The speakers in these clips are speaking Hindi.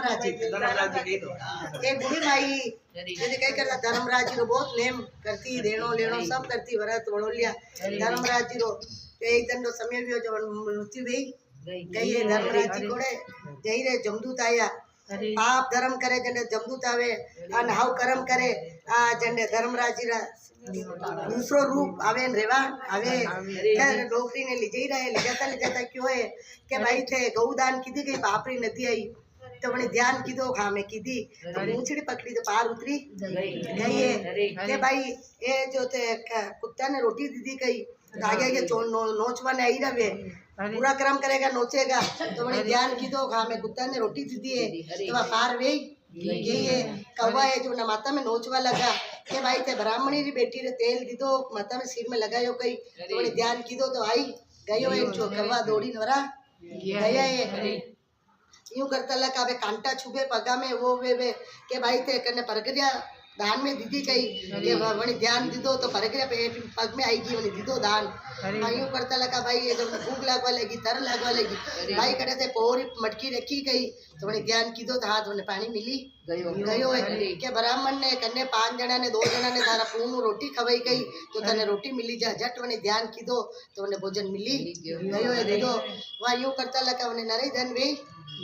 धर्मराज जी एक बूढ़ी माई जैसे कई करता धर्मराज जी रो बहुत नेम करती देनो लेनो सब करती व्रत वड़ोलिया धर्मराज जी रो एक दिन रो समय भी हो जो मृत्यु भी गई है धर्मराज जी कोड़े जही रे जमदूत आया पाप धर्म करे जने जमदूत आवे अन हाउ कर्म करे आ जने धर्मराज जी रा दूसरो रूप आवे रेवा आवे क्या डोकरी ने लीजे रहे ले जाता क्यों है के भाई थे गौदान कीधी गई पापरी नदी आई तो बड़े ध्यान कीधो खा में कीधी तो मूंछड़ी पकड़ी तो पार उतरी गई है के भाई ये जो थे कुत्ता ने रोटी दीदी कही तो आगे आगे नोचवा ने आई रहे पूरा क्रम करेगा नोचेगा तो बड़े ध्यान कीधो खा में कुत्ता ने रोटी दीदी है तो वह पार वे यही है कौवा है जो ना माता में नोचवा लगा के भाई थे ब्राह्मणी री बेटी रे तेल दीदो माता में सिर में लगायो कई तो बड़े ध्यान कीधो तो आई गयो एक जो कौवा दौड़ी नवरा गया है यूं करता लगा अबे कांटा छुबे पगा में वो वे के भाई थे कने परगरिया दान में दीदी कही के वणी ध्यान दीदो तो परगरिया पेट पग में आएगी वणी दीदो दान यूं करता लगा भाई ये जब भूख लगवा लेगी तर लगवा लेगी भाई करे थे पोरी मटकी रखी गई तो वणी ध्यान कीधो तो हाथ वने पानी मिली गयो है के ब्राह्मण ने कन्ने 5 जना ने 2 जना ने तारा पूनु रोटी खवाई गई तो तने रोटी मिली जा झट वने ध्यान कीधो तो वने भोजन मिली गयो है दीदो वहाँ यूं करता लगा वने नरे धन वे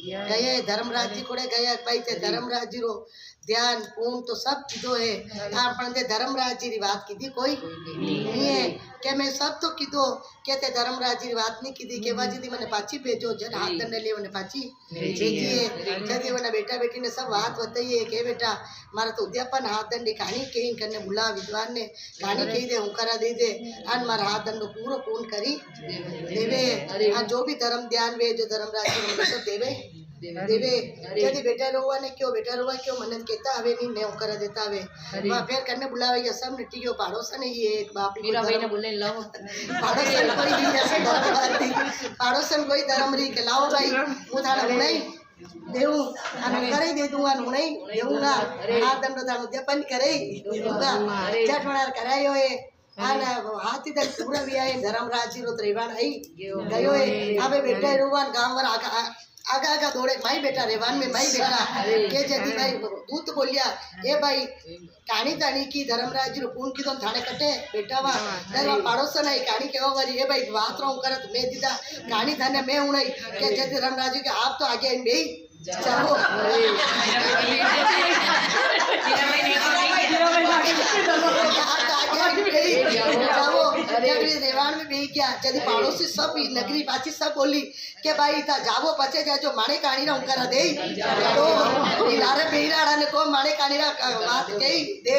गए धर्मराज जी कोड़े गया भाई थे धर्मराज जी रो ध्यान पूर्ण तो सब कीधो है आपण थे धर्मराज जी री बात कीधी कोई नहीं है के मैं सब तो कीधो कहते धर्मराज जी री बात नहीं कीधी के बाजी दी मैंने पाची भेजो जन हाथ दंड ले मैंने पाची भेजिए जदी मैंने बेटा बेटी ने सब बात बताइए के बेटा मारा तो उद्यापन हाथ दंडी कहानी कहीं करने बुला विद्वान ने कहानी कही दे हुंकारा दे दे अन मारा हाथ दंडो पूरो पूर्ण करी देवे जो भी धर्म ध्यान वे जो धर्मराज जी सब देवे देवे यदि बेटा रोवा ने क्यों मन कहता हवे नहीं ने कर देता हवे वहां फिर करने बुलावे या सब निटी गयो पड़ोसन ही एक बाप मीरा भाई ने बोले लाओ पड़ोसन कोई भी ऐसे पड़ोसन कोई धर्म री के लाओ भाई वो थाना नहीं देऊ अन करे दे दूंगा नहीं देऊंगा हाथ दंडो थानो जपन करे दूंगा चटवणार करायो है आना हाथी तक पूरा भी आए धर्मराज जी रो त्रिवाण आई गयो है अबे बेटा रोवान गांव वर आगा आगा दौड़े भाई बेटा रेवान में भाई बेटा के जदी भाई दूत बोलिया ए भाई कहानी तानी की धर्मराज जी पून की तो थाने कटे बेटा वा दरवा पड़ोसन आई कहानी केवा वाली ए भाई बात रो करत मैं दीदा कहानी थाने मैं उणई के जदी धर्मराज जी के आप तो आगे इन बेई चलो रेवान में भी क्या जब पड़ोसी सब नगरी पाची सब बोली के भाई था जावो पचे जा जो माने कहानी रा उनका दे तो इलारे बेराड़ा ने को माने कहानी रा बात कही दे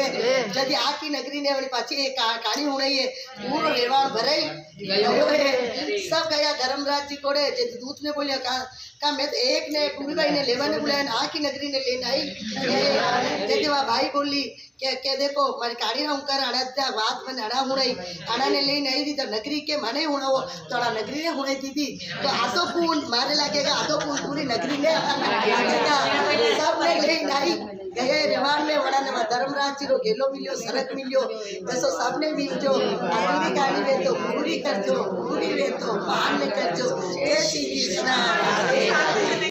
जदी आकी नगरी ने वाली पाची कहानी होनी है पूरा रेवान भरे सब गया धर्मराज जी कोड़े जदी दूत ने बोलिया का मैं तो एक ने पूरी भाई ने लेवा ने बुलाया आकी नगरी ने लेने आई जदी वह भाई बोली के देखो मारी कहानी रा उनका अड़ा बात में अड़ा हुई अड़ा ने लेने आई थी तो नगरी के माने हुआ वो थोड़ा नगरी ने हुई थी तो आधो पून मारे लगेगा आधो पून पूरी नगरी ने सब ने लेने आई गए रेवान में वड़ा ने धर्मराज जी रो गेलो मिलियो सरक मिलियो जैसो सबने मिलजो आदमी कहानी वे तो पूरी करजो पूरी वे तो मान में करजो जय श्री कृष्ण राधे राधे।